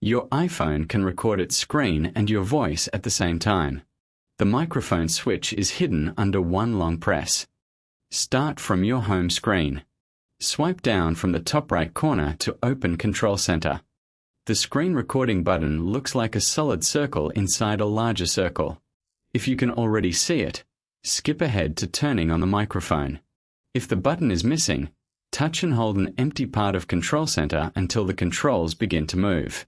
Your iPhone can record its screen and your voice at the same time. The microphone switch is hidden under one long press. Start from your home screen. Swipe down from the top right corner to open Control Center. The screen recording button looks like a solid circle inside a larger circle. If you can already see it, skip ahead to turning on the microphone. If the button is missing, touch and hold an empty part of Control Center until the controls begin to move.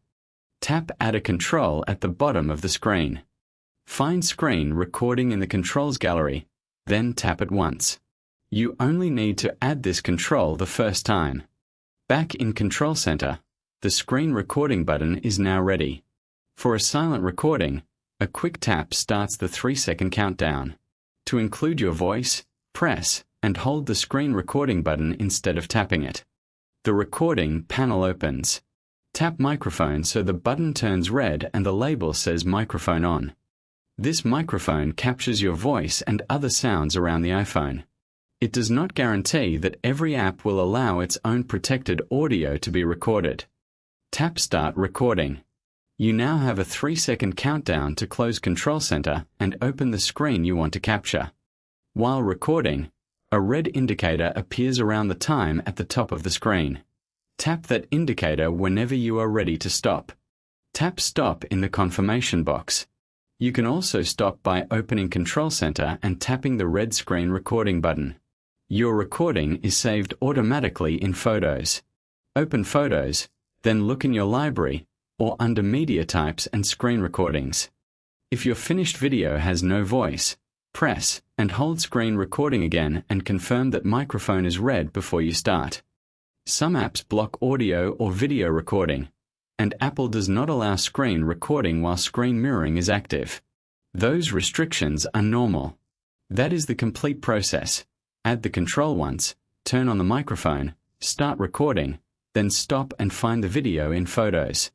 Tap Add a control at the bottom of the screen. Find Screen Recording in the Controls gallery, then tap it once. You only need to add this control the first time. Back in Control Center, the Screen Recording button is now ready. For a silent recording, a quick tap starts the 3-second countdown. To include your voice, press and hold the Screen Recording button instead of tapping it. The recording panel opens. Tap Microphone so the button turns red and the label says Microphone On. This microphone captures your voice and other sounds around the iPhone. It does not guarantee that every app will allow its own protected audio to be recorded. Tap Start Recording. You now have a 3-second countdown to close Control Center and open the screen you want to capture. While recording, a red indicator appears around the time at the top of the screen. Tap that indicator whenever you are ready to stop. Tap Stop in the confirmation box. You can also stop by opening Control Center and tapping the red Screen Recording button. Your recording is saved automatically in Photos. Open Photos, then look in your library or under Media Types and Screen Recordings. If your finished video has no voice, press and hold Screen Recording again and confirm that microphone is red before you start. Some apps block audio or video recording, and Apple does not allow screen recording while screen mirroring is active. Those restrictions are normal. That is the complete process. Add the control once, turn on the microphone, start recording, then stop and find the video in Photos.